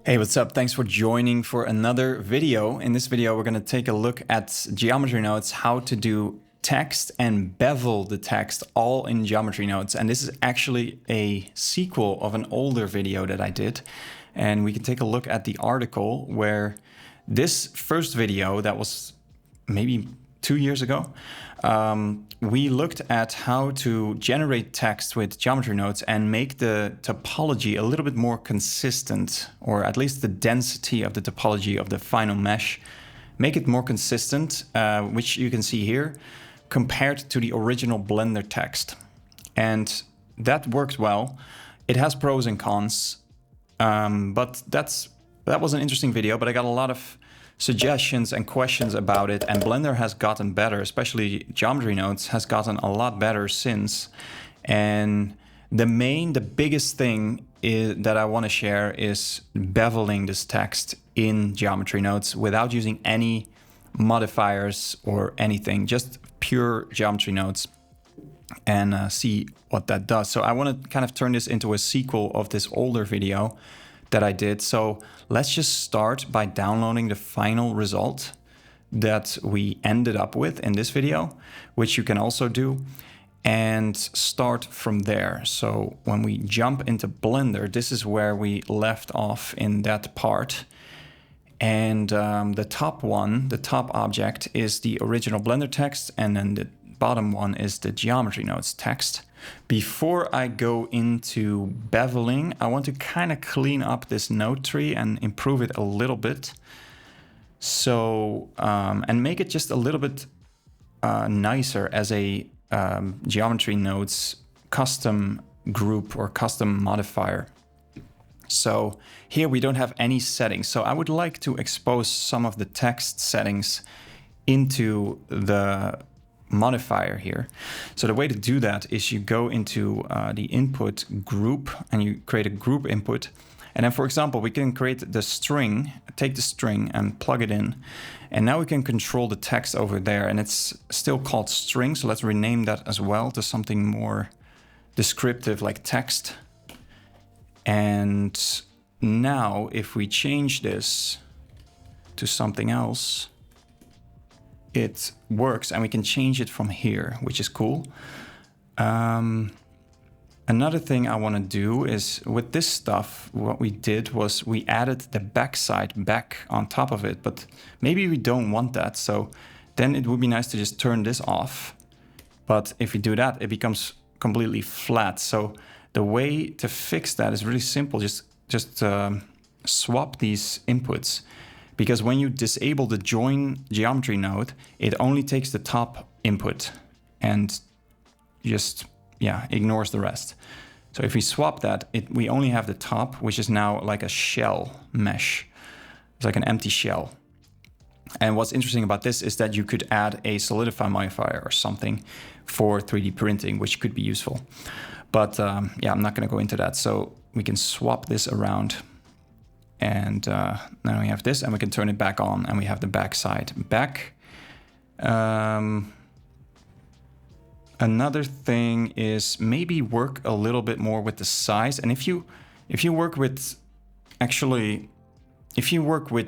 Hey, what's up? Thanks for joining for another video. In this video, we're going to take a look at Geometry Nodes, how to do text and bevel the text all in Geometry Nodes. And this is actually a sequel of an older video that I did. And we can take a look at the article where this first video that was maybe 2 years ago, we looked at how to generate text with Geometry Nodes and make the topology a little bit more consistent, or at least the density of the topology of the final mesh, make it more consistent, which you can see here, compared to the original Blender text. And that worked well. It has pros and cons, but that was an interesting video, but I got a lot of suggestions and questions about it, and Blender has gotten better, especially Geometry Nodes has gotten a lot better since. And the biggest thing that I want to share is beveling this text in Geometry Nodes without using any modifiers or anything, just pure Geometry Nodes, and see what that does. So I want to kind of turn this into a sequel of this older video that I did. So let's just start by downloading the final result that we ended up with in this video, which you can also do, and start from there. So when we jump into Blender, this is where we left off in that part. And the top object is the original Blender text, and then the bottom one is the Geometry Nodes text. Before I go into beveling, I want to kind of clean up this node tree and improve it a little bit. So, and make it just a little bit nicer as a Geometry Nodes custom group or custom modifier. So here we don't have any settings. So I would like to expose some of the text settings into the modifier here. So the way to do that is you go into the input group and you create a group input. And then, for example, we can create the string, take the string and plug it in. And now we can control the text over there, and it's still called string. So let's rename that as well to something more descriptive like text. And now if we change this to something else, it works, and we can change it from here, which is cool. Another thing I want to do is with this stuff, what we did was we added the backside back on top of it, but maybe we don't want that. So then it would be nice to just turn this off. But if we do that, it becomes completely flat. So the way to fix that is really simple. Just swap these inputs. Because when you disable the join geometry node, it only takes the top input and just, ignores the rest. So if we swap that, we only have the top, which is now like a shell mesh. It's like an empty shell. And what's interesting about this is that you could add a solidify modifier or something for 3D printing, which could be useful. But I'm not going to go into that. So we can swap this around. And now we have this, and we can turn it back on, and we have the backside back. Another thing is maybe work a little bit more with the size. And if you work with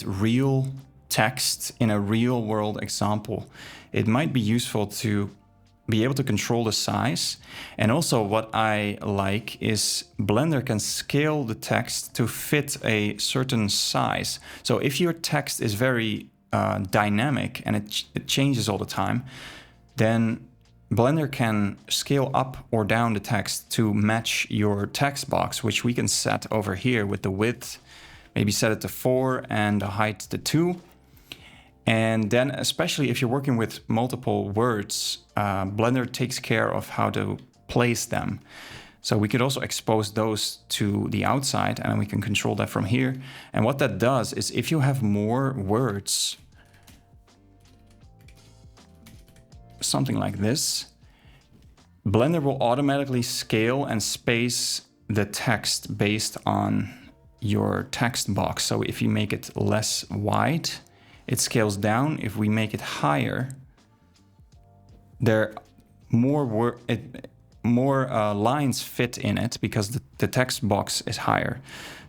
real text in a real world example, it might be useful to be able to control the size. And also what I like is Blender can scale the text to fit a certain size. So if your text is very dynamic and it changes all the time, then Blender can scale up or down the text to match your text box, which we can set over here with the width, maybe set it to 4 and the height to 2. And then, especially if you're working with multiple words, Blender takes care of how to place them. So we could also expose those to the outside, and we can control that from here. And what that does is if you have more words, something like this, Blender will automatically scale and space the text based on your text box. So if you make it less wide, it scales down. If we make it higher, there more lines fit in it because the text box is higher.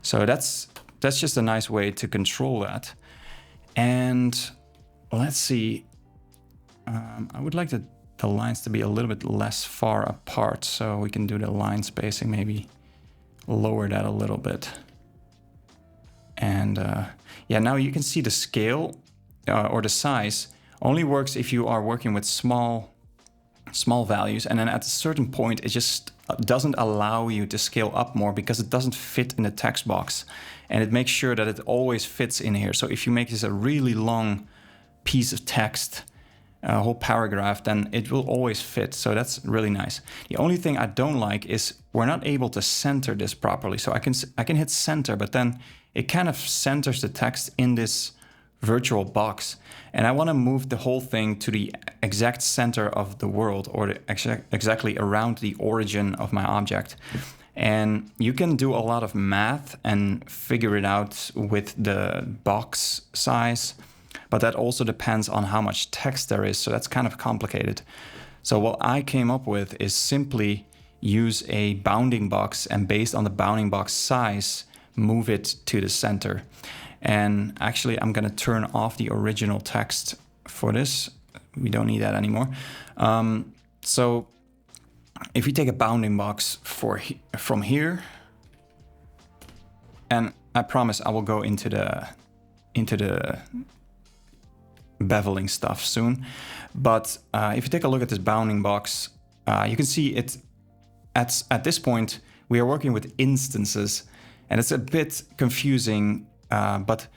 So that's that's just a nice way to control that. And let's see, I would like the lines to be a little bit less far apart, so we can do the line spacing, maybe lower that a little bit. And yeah, now you can see the scale or the size only works if you are working with small values, and then at a certain point it just doesn't allow you to scale up more because it doesn't fit in the text box, and it makes sure that it always fits in here. So if you make this a really long piece of text, a whole paragraph, then it will always fit. So that's really nice. The only thing I don't like is we're not able to center this properly. So I can hit center, but then it kind of centers the text in this virtual box. And I want to move the whole thing to the exact center of the world, or exactly around the origin of my object. And you can do a lot of math and figure it out with the box size, but that also depends on how much text there is. So that's kind of complicated. So what I came up with is simply use a bounding box, and based on the bounding box size, move it to the center. And actually, I'm going to turn off the original text for this. We don't need that anymore. So if you take a bounding box from here, and I promise I will go into the beveling stuff soon. But if you take a look at this bounding box, you can see it at this point, we are working with instances, and it's a bit confusing, but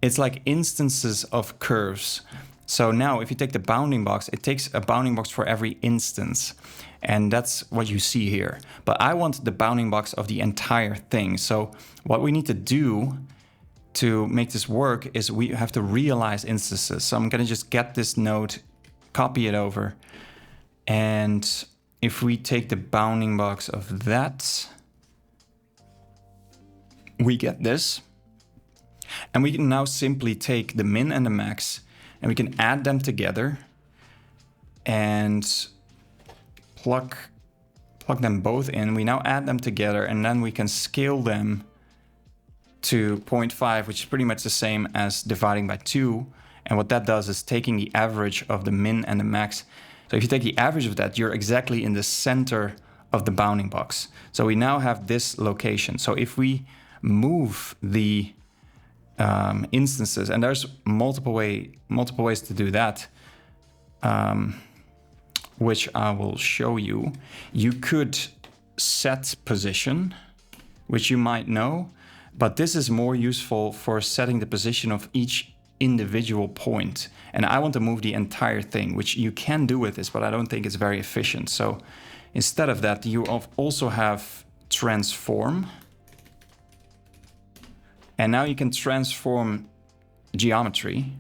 it's like instances of curves. So now if you take the bounding box, it takes a bounding box for every instance. And that's what you see here. But I want the bounding box of the entire thing. So what we need to do to make this work is we have to realize instances. So I'm going to just get this node, copy it over. And if we take the bounding box of that, we get this. And we can now simply take the min and the max, and we can add them together and plug them both in. We now add them together, and then we can scale them to 0.5, which is pretty much the same as dividing by 2. And what that does is taking the average of the min and the max. So if you take the average of that, you're exactly in the center of the bounding box. So we now have this location. So if we move the instances, and there's multiple ways to do that, which I will show you. You could set position, which you might know, but this is more useful for setting the position of each individual point. And I want to move the entire thing, which you can do with this, but I don't think it's very efficient. So instead of that, you also have transform. And now you can transform geometry,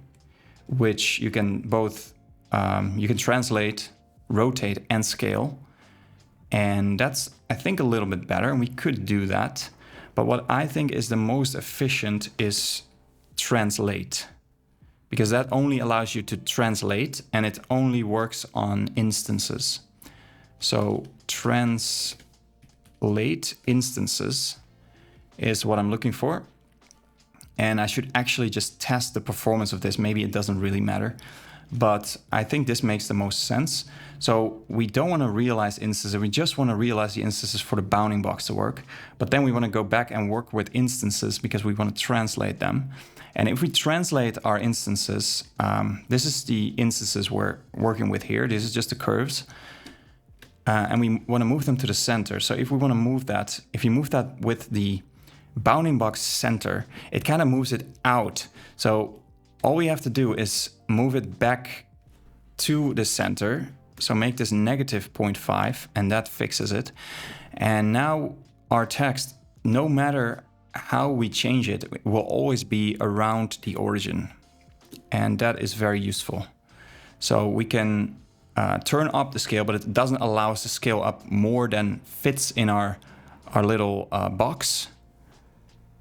which you can both, you can translate, rotate, and scale. And that's, I think, a little bit better, and we could do that. But what I think is the most efficient is translate, because that only allows you to translate, and it only works on instances. So translate instances is what I'm looking for. And I should actually just test the performance of this. Maybe it doesn't really matter, but I think this makes the most sense. So we don't want to realize instances. We just want to realize the instances for the bounding box to work. But then we want to go back and work with instances because we want to translate them. And if we translate our instances, this is the instances we're working with here. This is just the curves. And we want to move them to the center. So if we want to move that, if you move that with the bounding box center, it kind of moves it out. So all we have to do is move it back to the center. So make this negative 0.5, and that fixes it. And now our text, no matter how we change it, will always be around the origin. And that is very useful. So we can turn up the scale, but it doesn't allow us to scale up more than fits in our little box,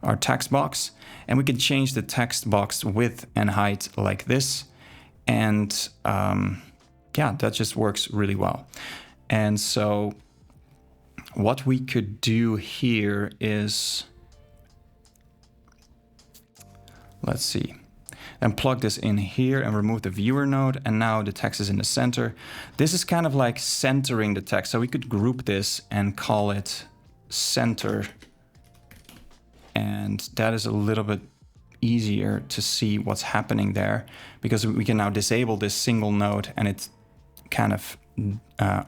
our text box. And we can change the text box width and height like this. And yeah, that just works really well. And so what we could do here is Let's see. Then plug this in here and remove the viewer node. And now the text is in the center. This is kind of like centering the text. So we could group this and call it center. And that is a little bit easier to see what's happening there, because we can now disable this single node and it kind of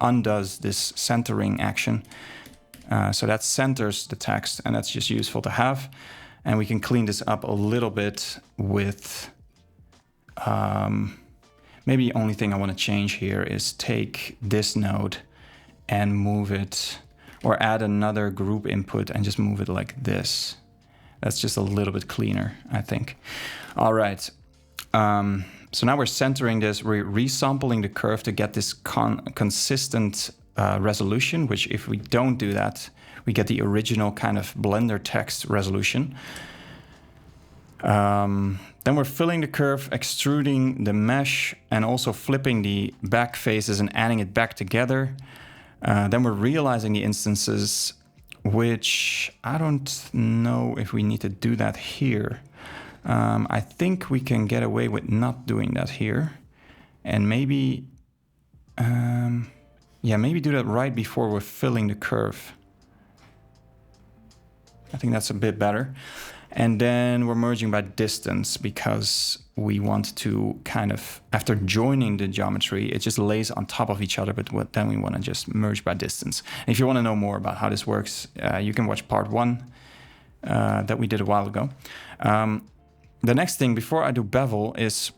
undoes this centering action. So that centers the text, and that's just useful to have. And we can clean this up a little bit with maybe the only thing I want to change here is take this node and move it, or add another group input and just move it like this. That's just a little bit cleaner, I think. All right. So now we're centering this. We're resampling the curve to get this consistent resolution, which if we don't do that, we get the original kind of Blender text resolution. Then we're filling the curve, extruding the mesh, and also flipping the back faces and adding it back together. Then we're realizing the instances, which I don't know if we need to do that here. I think we can get away with not doing that here. And maybe, maybe do that right before we're filling the curve. I think that's a bit better. And then we're merging by distance, because we want to kind of, after joining the geometry, it just lays on top of each other, but then we want to just merge by distance. And if you want to know more about how this works, you can watch part 1 that we did a while ago. The next thing before I do bevel is,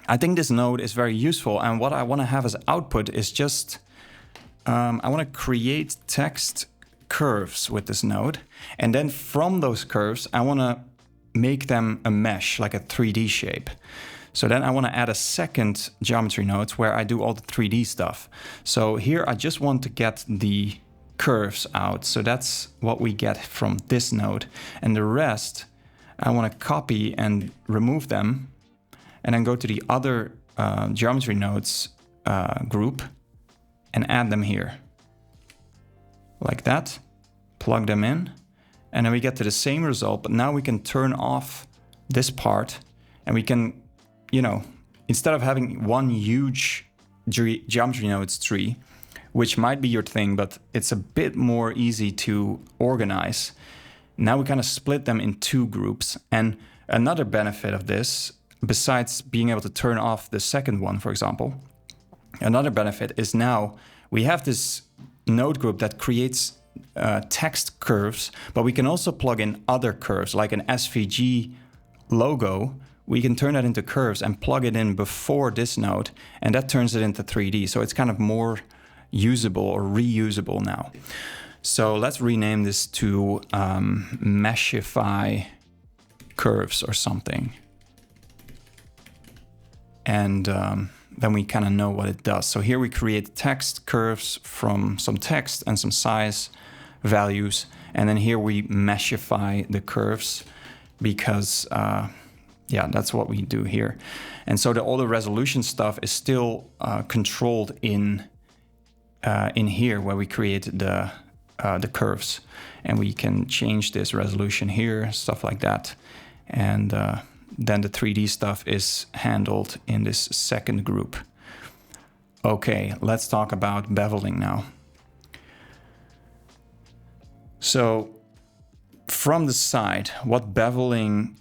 I think this node is very useful, and what I want to have as output is just, I want to create text curves with this node, and then from those curves I want to make them a mesh, like a 3D shape. So then I want to add a second geometry node where I do all the 3D stuff. So here I just want to get the curves out, so that's what we get from this node, and the rest I want to copy and remove them, and then go to the other geometry nodes group and add them here. Like that, plug them in, and then we get to the same result, but now we can turn off this part, and we can, you know, instead of having one huge geometry nodes tree, which might be your thing, but it's a bit more easy to organize. Now we kind of split them in 2 groups. And another benefit of this, besides being able to turn off the second one, for example, another benefit is now we have this node group that creates text curves, but we can also plug in other curves, like an SVG logo. We can turn that into curves and plug it in before this node, and that turns it into 3D. So it's kind of more usable or reusable now. So let's rename this to Meshify curves or something. And then we kind of know what it does. So here we create text curves from some text and some size values. And then here we meshify the curves because, that's what we do here. And so all the resolution stuff is still controlled in here where we create the curves. And we can change this resolution here, stuff like that. And then the 3D stuff is handled in this second group. Okay, let's talk about beveling now. So from the side, what beveling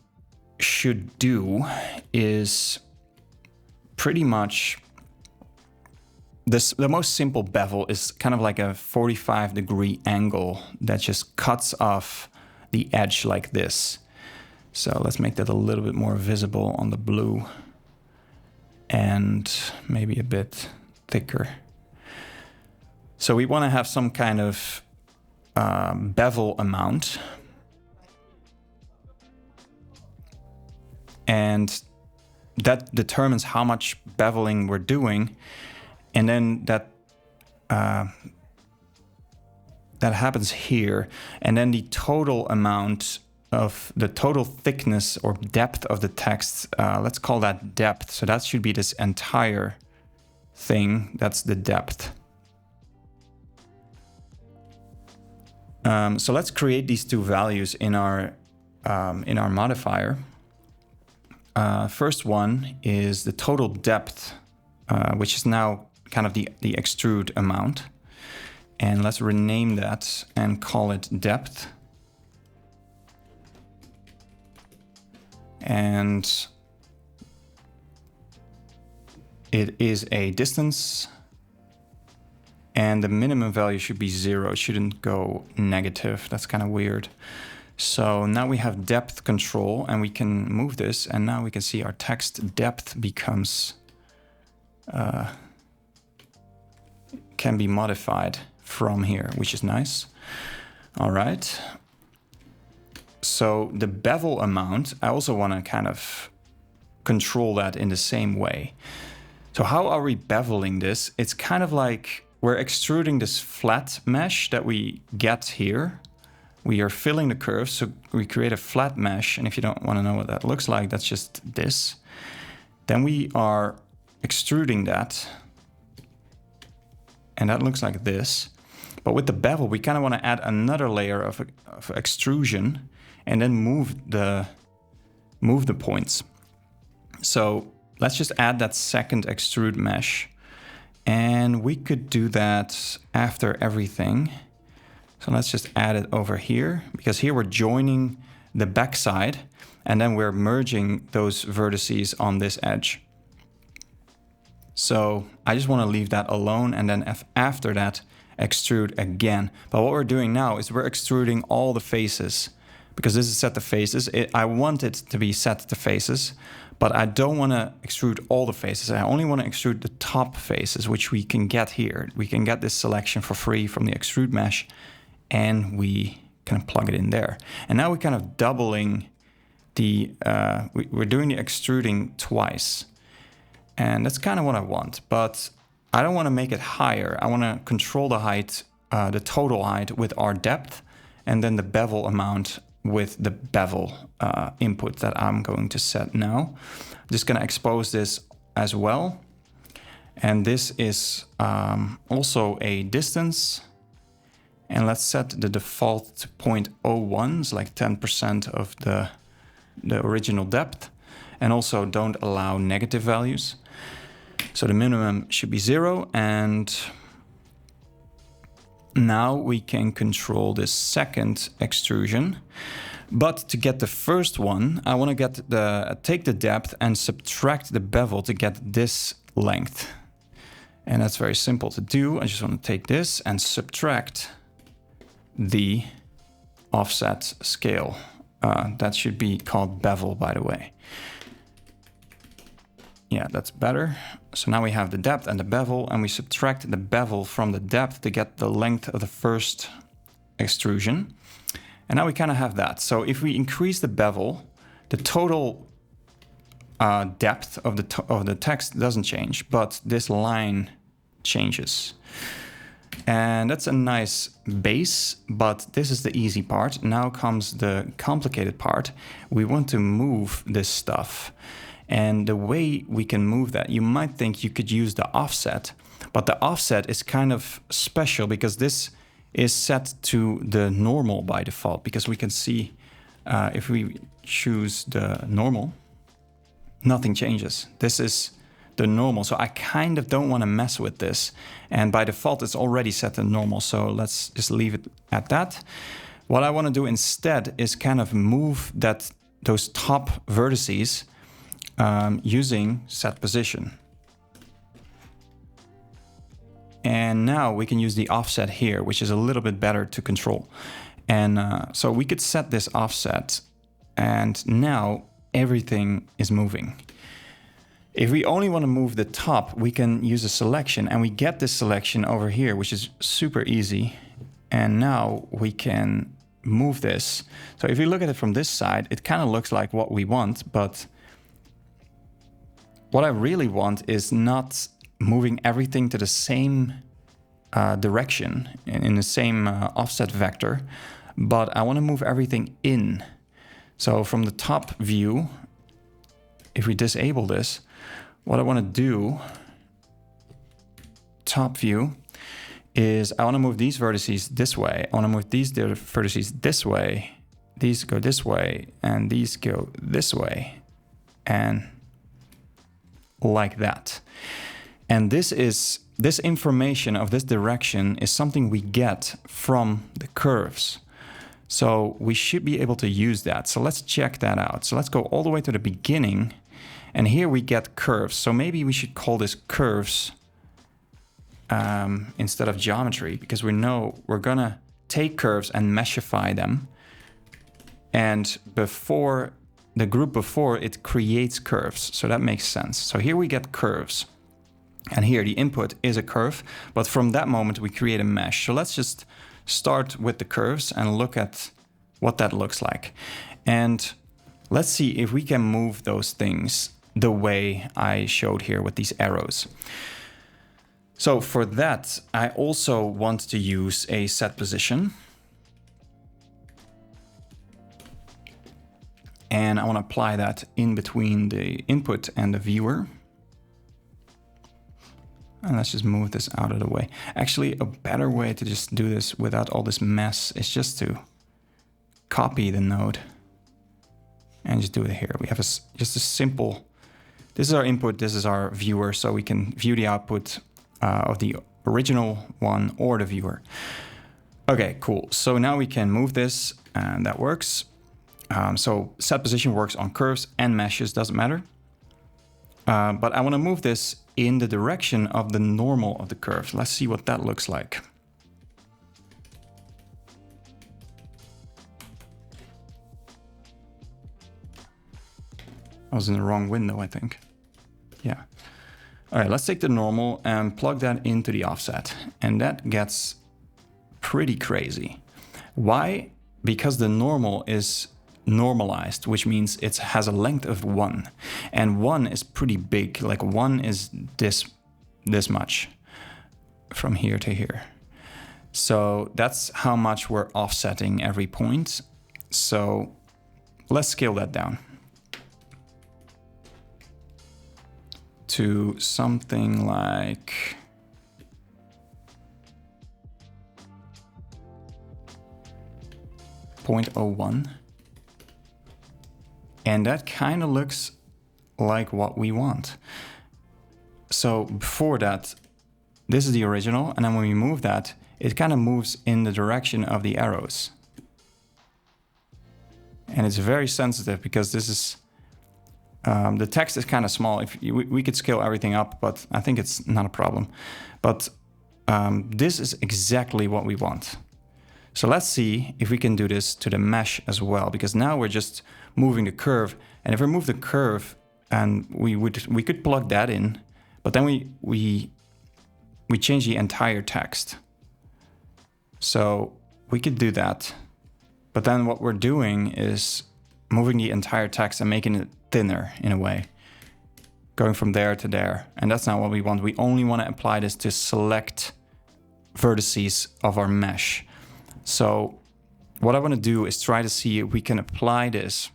should do is pretty much the most simple bevel is kind of like a 45-degree angle that just cuts off the edge like this. So let's make that a little bit more visible on the blue and maybe a bit thicker. So we want to have some kind of bevel amount. And that determines how much beveling we're doing. And then that happens here. And then the total amount of the total thickness or depth of the text, let's call that depth. So that should be this entire thing. That's the depth. So let's create these two values in our modifier. first one is the total depth, which is now kind of the extrude amount. And let's rename that and call it depth. And it is a distance. And the minimum value should be 0. It shouldn't go negative. That's kind of weird. So now we have depth control and we can move this. And now we can see our text depth becomes, can be modified from here, which is nice. All right. So the bevel amount, I also want to kind of control that in the same way. So how are we beveling this? It's kind of like we're extruding this flat mesh that we get here. We are filling the curves, so we create a flat mesh. And if you don't want to know what that looks like, that's just this. Then we are extruding that. And that looks like this. But with the bevel, we kind of want to add another layer of extrusion and then move the points. So let's just add that second extrude mesh. And we could do that after everything. So let's just add it over here, because here we're joining the backside and then we're merging those vertices on this edge. So I just want to leave that alone and then after that extrude again. But what we're doing now is we're extruding all the faces, because this is set to faces. I want it to be set to faces, but I don't want to extrude all the faces. I only want to extrude the top faces, which we can get here. We can get this selection for free from the extrude mesh, and we can plug it in there. And now we're kind of doubling the, we're doing the extruding twice. And that's kind of what I want, but I don't want to make it higher. I want to control the height, the total height with our depth, and then the bevel amount with the bevel input that I'm going to set now. I'm just going to expose this as well. And this is also a distance. And let's set the default to 0.01, it's like 10% of the original depth. And also don't allow negative values. So the minimum should be 0. And now we can control this second extrusion. But to get the first one, I want to take the depth and subtract the bevel to get this length. And that's very simple to do. I just want to take this and subtract the offset scale. That should be called bevel, by the way. Yeah, that's better. So now we have the depth and the bevel, and we subtract the bevel from the depth to get the length of the first extrusion. And now we kind of have that. So if we increase the bevel, the total depth of the text doesn't change, but this line changes. And that's a nice base, but this is the easy part. Now comes the complicated part. We want to move this stuff. And the way we can move that, you might think you could use the offset, but the offset is kind of special because this is set to the normal by default, because we can see if we choose the normal, nothing changes. This is the normal. So I kind of don't want to mess with this. And by default, it's already set to normal. So let's just leave it at that. What I want to do instead is kind of move those top vertices using set position. And now we can use the offset here, which is a little bit better to control. And so we could set this offset, and now everything is moving. If we only want to move the top, we can use a selection, and we get this selection over here, which is super easy. And now we can move this. So if you look at it from this side, it kind of looks like what we want, but what I really want is not moving everything to the same direction in the same offset vector, but I want to move everything in. So from the top view, if we disable this, what I want to do, top view, is I want to move these vertices this way. I want to move these vertices this way. These go this way, and these go this way. and like that. And this information of this direction is something we get from the curves. So we should be able to use that. So let's check that out. So let's go all the way to the beginning, and here we get curves. So maybe we should call this curves instead of geometry, because we know we're gonna take curves and meshify them. And before the group before it creates curves, so that makes sense. So here we get curves, and here the input is a curve, but from that moment we create a mesh. So let's just start with the curves and look at what that looks like. And let's see if we can move those things the way I showed here with these arrows. So for that, I also want to use a set position. And I want to apply that in between the input and the viewer. And let's just move this out of the way. Actually, a better way to just do this without all this mess is just to copy the node and just do it here. We have just a simple, this is our input, this is our viewer, so we can view the output of the original one or the viewer. Okay, cool. So now we can move this, and that works. So set position works on curves and meshes, doesn't matter. But I want to move this in the direction of the normal of the curve. Let's see what that looks like. I was in the wrong window, I think. Yeah. All right, let's take the normal and plug that into the offset. And that gets pretty crazy. Why? Because the normal is normalized, which means it has a length of 1. And 1 is pretty big. Like 1 is this much from here to here. So that's how much we're offsetting every point. So let's scale that down to something like .01. And that kind of looks like what we want. So before that, this is the original, and then when we move that, it kind of moves in the direction of the arrows. And it's very sensitive because this is, the text is kind of small. If we could scale everything up, but I think it's not a problem. But this is exactly what we want. So let's see if we can do this to the mesh as well, because now we're just moving the curve. And if we move the curve, and we could plug that in, but then we change the entire text. So we could do that, but then what we're doing is moving the entire text and making it thinner in a way, going from there to there. And that's not what we want. We only want to apply this to select vertices of our mesh. So what I want to do is try to see if we can apply this,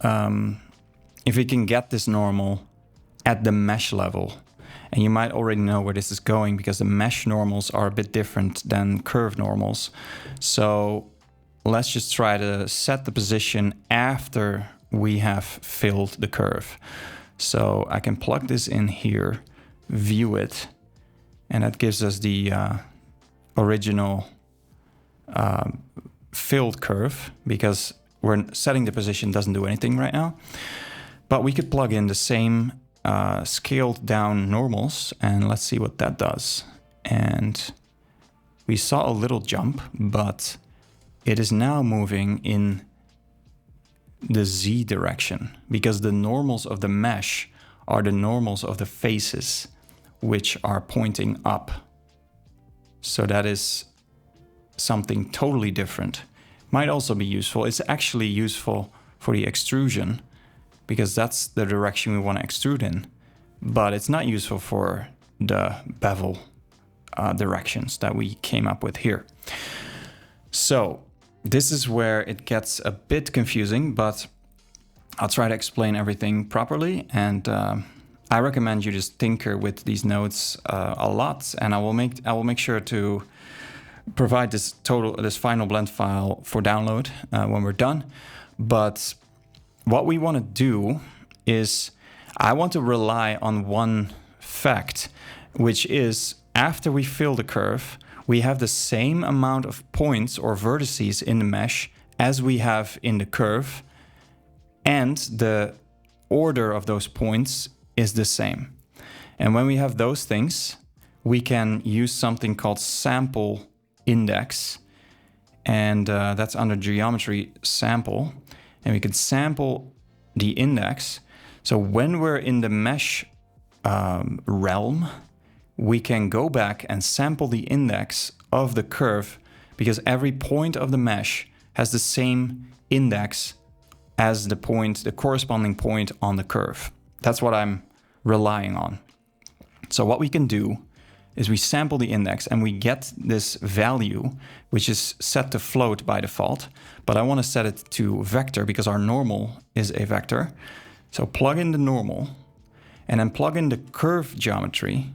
if we can get this normal at the mesh level. And you might already know where this is going because the mesh normals are a bit different than curve normals. So let's just try to set the position after we have filled the curve. So I can plug this in here, view it, and that gives us the original filled curve, because we're setting the position doesn't do anything right now. But we could plug in the same scaled down normals, and let's see what that does. And we saw a little jump, but it is now moving in the Z direction, because the normals of the mesh are the normals of the faces, which are pointing up. So that is something totally different. Might also be useful. It's actually useful for the extrusion, because that's the direction we want to extrude in, but it's not useful for the bevel directions that we came up with here. So this is where it gets a bit confusing, but I'll try to explain everything properly. And I recommend you just tinker with these nodes a lot, and I will make sure to provide this final blend file for download when we're done. But what we want to do is I want to rely on one fact, which is after we fill the curve, we have the same amount of points or vertices in the mesh as we have in the curve, and the order of those points is the same. And when we have those things, we can use something called sample index, and that's under geometry sample, and we can sample the index. So when we're in the mesh realm, we can go back and sample the index of the curve, because every point of the mesh has the same index as the corresponding point on the curve. That's what I'm relying on. So what we can do is we sample the index and we get this value, which is set to float by default, but I want to set it to vector because our normal is a vector. So plug in the normal and then plug in the curve geometry.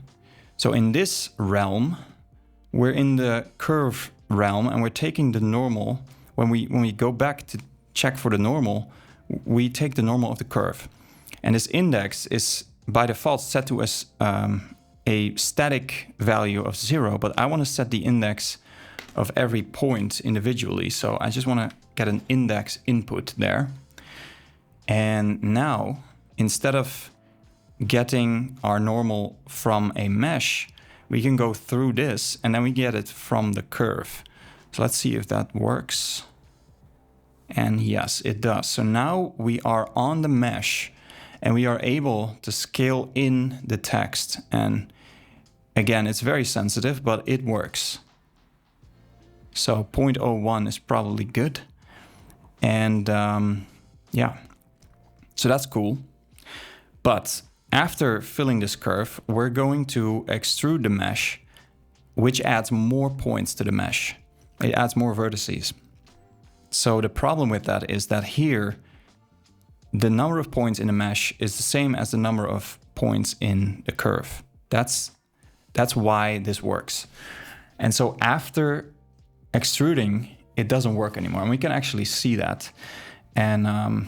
So in this realm, we're in the curve realm and we're taking the normal. When we go back to check for the normal, we take the normal of the curve. And this index is by default set to as a static value of 0, but I want to set the index of every point individually. So I just want to get an index input there. And now, instead of getting our normal from a mesh, we can go through this and then we get it from the curve. So let's see if that works. And yes, it does. So now we are on the mesh and we are able to scale in the text. And again, it's very sensitive, but it works. So 0.01 is probably good. And yeah, so that's cool. But after filling this curve, we're going to extrude the mesh, which adds more points to the mesh. It adds more vertices. So the problem with that is that here, the number of points in the mesh is the same as the number of points in the curve. That's why this works. And so after extruding, it doesn't work anymore. And we can actually see that. And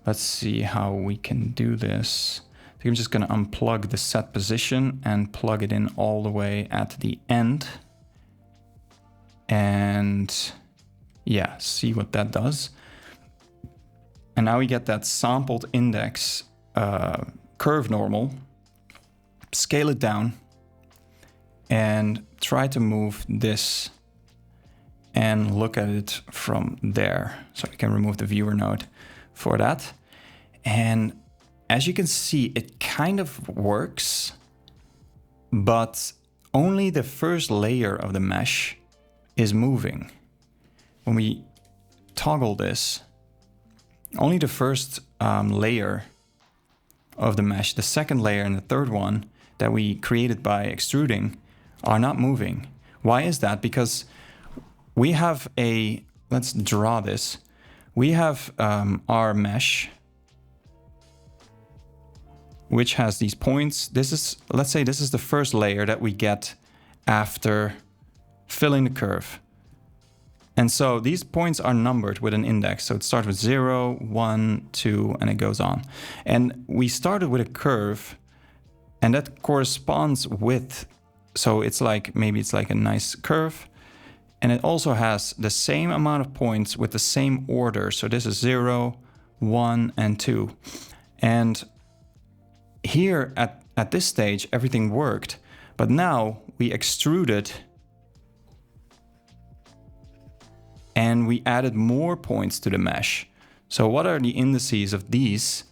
let's see how we can do this. I think I'm just going to unplug the set position and plug it in all the way at the end. And yeah, see what that does. And now we get that sampled index curve normal. Scale it down and try to move this and look at it from there. So we can remove the viewer node for that. And as you can see, it kind of works, but only the first layer of the mesh is moving. When we toggle this, only the first layer of the mesh, the second layer and the third one that we created by extruding are not moving. Why is that? Because we have let's draw this. We have our mesh, which has these points. Let's say this is the first layer that we get after filling the curve. And so these points are numbered with an index. So it starts with 0, 1, 2, and it goes on. And we started with a curve, and that corresponds with, so it's like, maybe it's like a nice curve. And it also has the same amount of points with the same order. So this is 0, 1, and 2. And here at this stage, everything worked. But now we extruded and we added more points to the mesh. So what are the indices of these?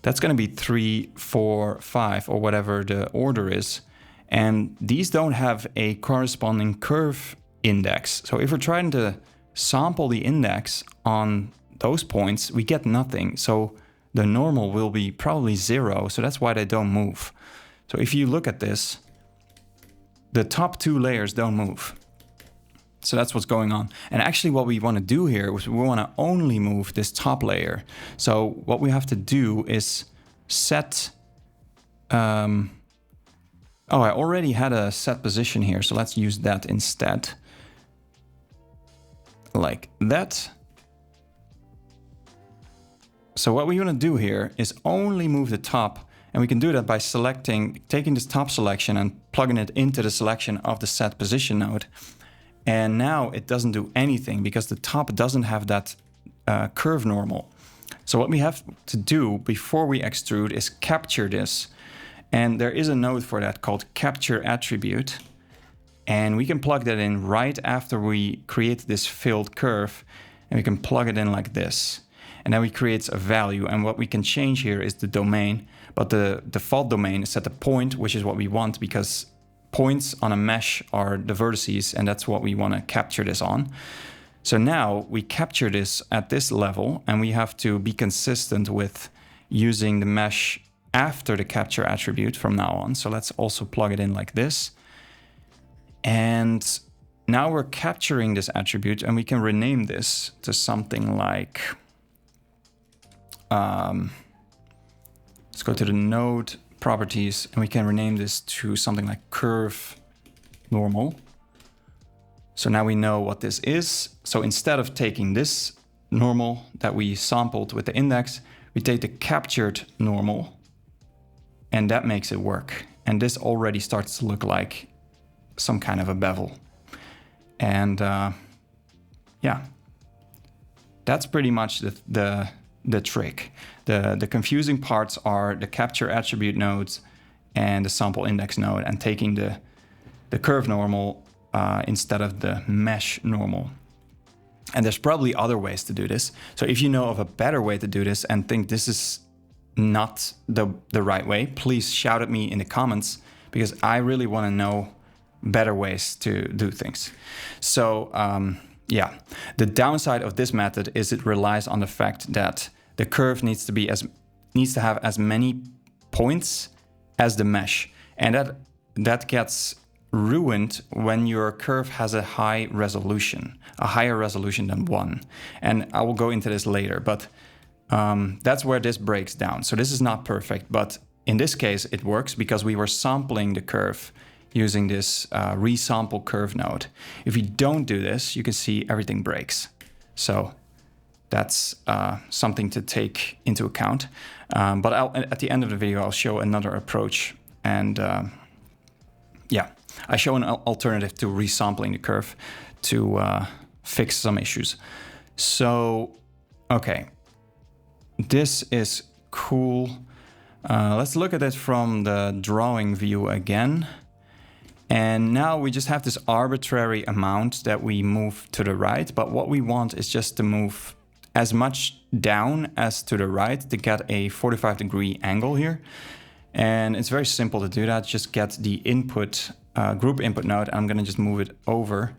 That's going to be 3, 4, 5, or whatever the order is. And these don't have a corresponding curve index. So if we're trying to sample the index on those points, we get nothing. So the normal will be probably 0. So that's why they don't move. So if you look at this, the top 2 layers don't move. So that's what's going on. And actually what we want to do here is we want to only move this top layer. So what we have to do is set... I already had a set position here. So let's use that instead. Like that. So what we want to do here is only move the top, and we can do that by taking this top selection and plugging it into the selection of the set position node. And now it doesn't do anything because the top doesn't have that curve normal. So what we have to do before we extrude is capture this. And there is a node for that called capture attribute. And we can plug that in right after we create this filled curve. And we can plug it in like this. And then we create a value. And what we can change here is the domain. But the default domain is set to point, which is what we want because points on a mesh are the vertices. And that's what we want to capture this on. So now we capture this at this level, and we have to be consistent with using the mesh after the capture attribute from now on. So let's also plug it in like this. And now we're capturing this attribute, and we can rename this to something like, let's go to the node properties, and we can rename this to something like curve normal. So now we know what this is. So instead of taking this normal that we sampled with the index, we take the captured normal, and that makes it work. And this already starts to look like some kind of a bevel. And yeah, that's pretty much the trick. The confusing parts are the capture attribute nodes and the sample index node, and taking the curve normal instead of the mesh normal. And there's probably other ways to do this. So if you know of a better way to do this and think this is not the right way, please shout at me in the comments, because I really want to know better ways to do things. So yeah, the downside of this method is it relies on the fact that the curve needs to have as many points as the mesh, and that gets ruined when your curve has a high resolution, a higher resolution than 1. And I will go into this later, but that's where this breaks down. So this is not perfect, but in this case it works because we were sampling the curve using this resample curve node. If you don't do this, you can see everything breaks. So that's something to take into account. But at the end of the video, I'll show another approach. And yeah, I show an alternative to resampling the curve to fix some issues. So, okay, this is cool. Let's look at it from the drawing view again. And now we just have this arbitrary amount that we move to the right, but what we want is just to move as much down as to the right to get a 45-degree angle here. And it's very simple to do that. Just get the input, group input node. I'm gonna just move it over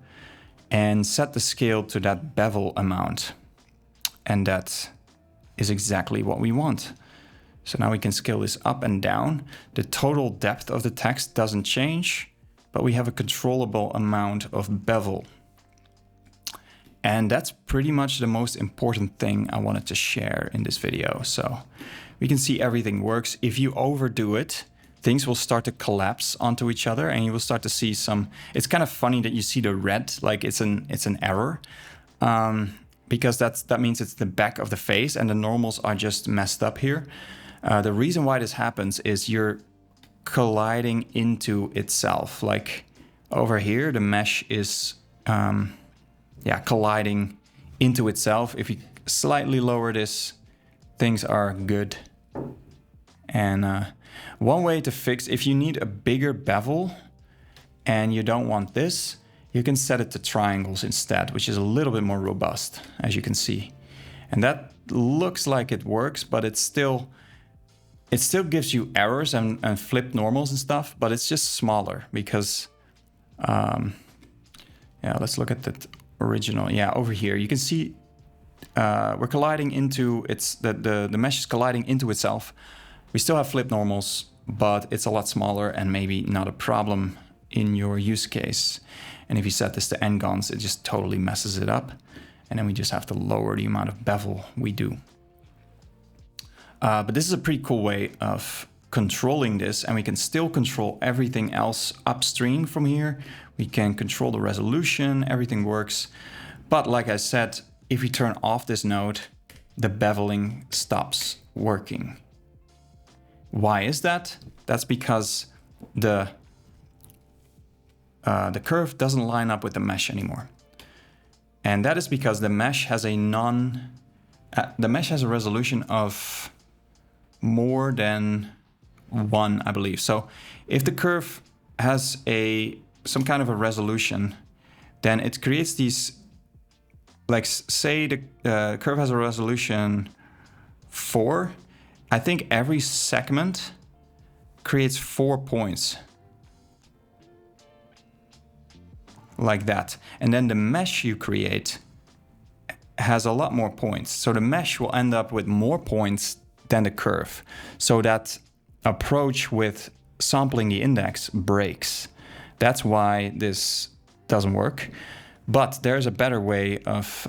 and set the scale to that bevel amount. And that is exactly what we want. So now we can scale this up and down. The total depth of the text doesn't change, but we have a controllable amount of bevel. And that's pretty much the most important thing I wanted to share in this video. So we can see everything works. If you overdo it, things will start to collapse onto each other, and you will start to see some, it's kind of funny that you see the red, like it's an error, because that means it's the back of the face and the normals are just messed up here. The reason why this happens is you're colliding into itself. Like over here, the mesh is colliding into itself. If you slightly lower this, things are good. And one way to fix, if you need a bigger bevel and you don't want this, you can set it to triangles instead, which is a little bit more robust, as you can see. And that looks like it works, but it still gives you errors and flipped normals and stuff, but it's just smaller because, yeah, let's look at the original. Yeah, over here, you can see we're colliding into, the mesh is colliding into itself. We still have flipped normals, but it's a lot smaller and maybe not a problem in your use case. And if you set this to n-gons, it just totally messes it up. And then we just have to lower the amount of bevel we do. But this is a pretty cool way of controlling this, and we can still control everything else upstream from here. We can control the resolution, everything works. But like I said, if we turn off this node, the beveling stops working. Why is that? That's because the curve doesn't line up with the mesh anymore. And that is because the mesh has a resolution of more than 1, I believe. So if the curve has some kind of a resolution, then it creates these, like say the curve has a resolution 4, I think every segment creates 4 points. Like that. And then the mesh you create has a lot more points. So the mesh will end up with more points than the curve. So that approach with sampling the index breaks. That's why this doesn't work. But there's a better way of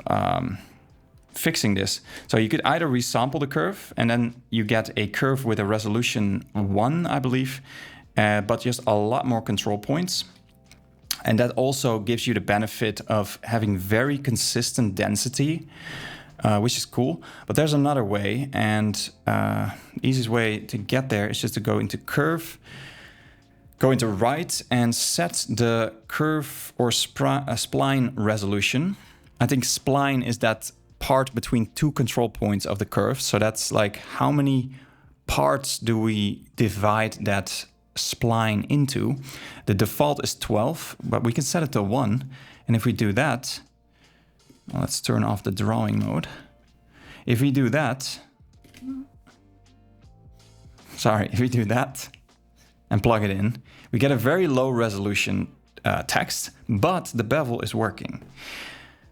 fixing this. So you could either resample the curve and then you get a curve with a resolution 1, I believe, but just a lot more control points. And that also gives you the benefit of having very consistent density, which is cool. But there's another way, and the easiest way to get there is just to go into curve, go into right, and set the curve or spline resolution. I think spline is that part between 2 control points of the curve. So that's like how many parts do we divide that spline into. The default is 12, but we can set it to 1. And if we do that, well, let's turn off the drawing mode. If we do that, if we do that and plug it in, we get a very low resolution text, but the bevel is working.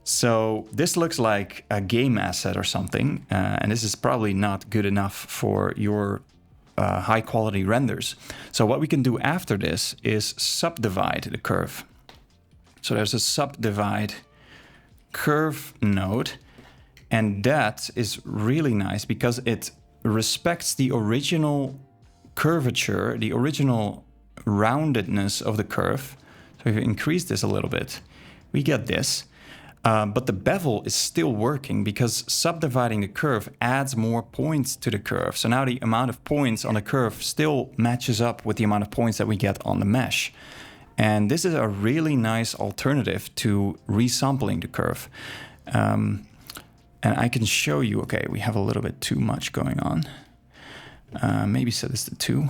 So this looks like a game asset or something, and this is probably not good enough for your high quality renders. So what we can do after this is subdivide the curve. So there's a subdivide curve node, and that is really nice because it respects the original curvature, the original roundedness of the curve. So if we increase this a little bit, we get this. But the bevel is still working because subdividing the curve adds more points to the curve. So now the amount of points on the curve still matches up with the amount of points that we get on the mesh. And this is a really nice alternative to resampling the curve. And I can show you, okay, we have a little bit too much going on. Maybe set this to 2.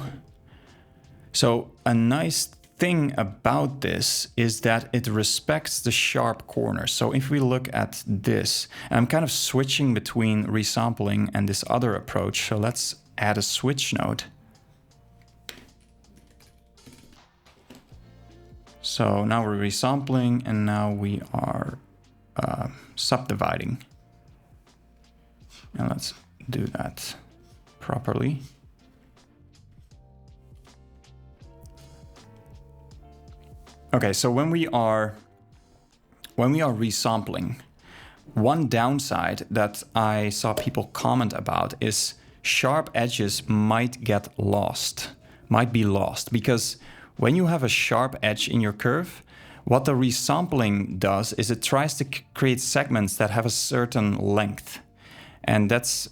So a nice thing about this is that it respects the sharp corners. So if we look at this, and I'm kind of switching between resampling and this other approach. So let's add a switch node. So now we're resampling and now we are subdividing. And let's do that properly. Okay, so when we are resampling, one downside that I saw people comment about is sharp edges might be lost, because when you have a sharp edge in your curve, what the resampling does is it tries to create segments that have a certain length. And that's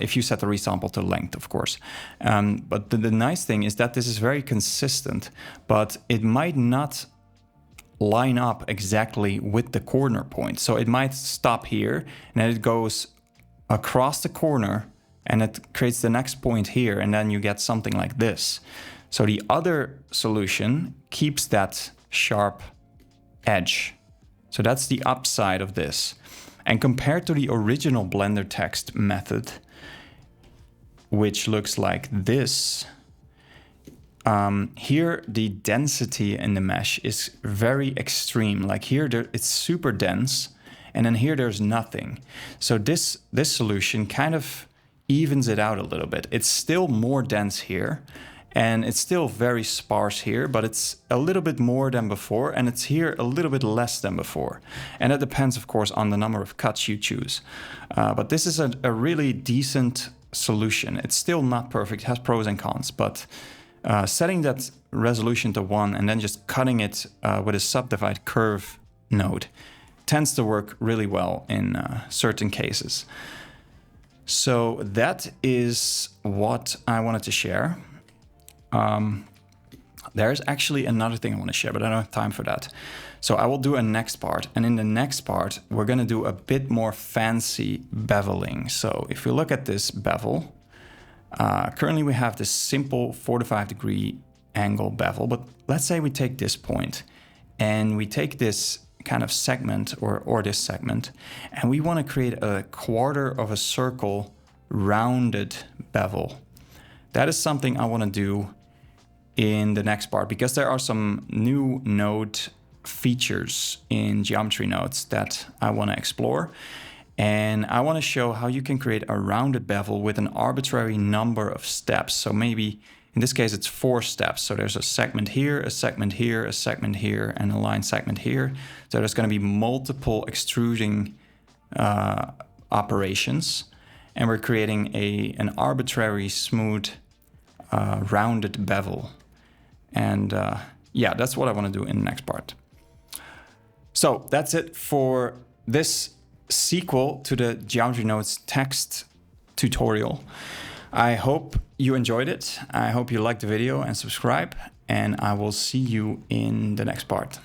if you set the resample to length, of course. But the nice thing is that this is very consistent, but it might not line up exactly with the corner point. So it might stop here and then it goes across the corner and it creates the next point here, and then you get something like this. So the other solution keeps that sharp edge. So that's the upside of this. And compared to the original Blender text method, which looks like this, here the density in the mesh is very extreme. Like here it's super dense, and then here there's nothing. So this solution kind of evens it out a little bit. It's still more dense here, and it's still very sparse here, but it's a little bit more than before, and it's here a little bit less than before. And that depends, of course, on the number of cuts you choose. But this is a really decent solution. It's still not perfect, it has pros and cons, but setting that resolution to 1 and then just cutting it with a subdivide curve node tends to work really well in certain cases. So that is what I wanted to share. There's actually another thing I want to share, but I don't have time for that. So I will do a next part. And in the next part, we're going to do a bit more fancy beveling. So if you look at this bevel, currently we have this simple 45-degree angle bevel. But let's say we take this point and we take this kind of segment or this segment, and we want to create a quarter of a circle rounded bevel. That is something I want to do in the next part, because there are some new node features in Geometry Nodes that I want to explore. And I want to show how you can create a rounded bevel with an arbitrary number of steps. So maybe in this case, it's 4 steps. So there's a segment here, a segment here, a segment here, and a line segment here. So there's going to be multiple extruding operations. And we're creating an arbitrary smooth rounded bevel. And yeah, that's what I want to do in the next part. So that's it for this sequel to the Geometry Nodes text tutorial. I hope you enjoyed it. I hope you liked the video and subscribe, and I will see you in the next part.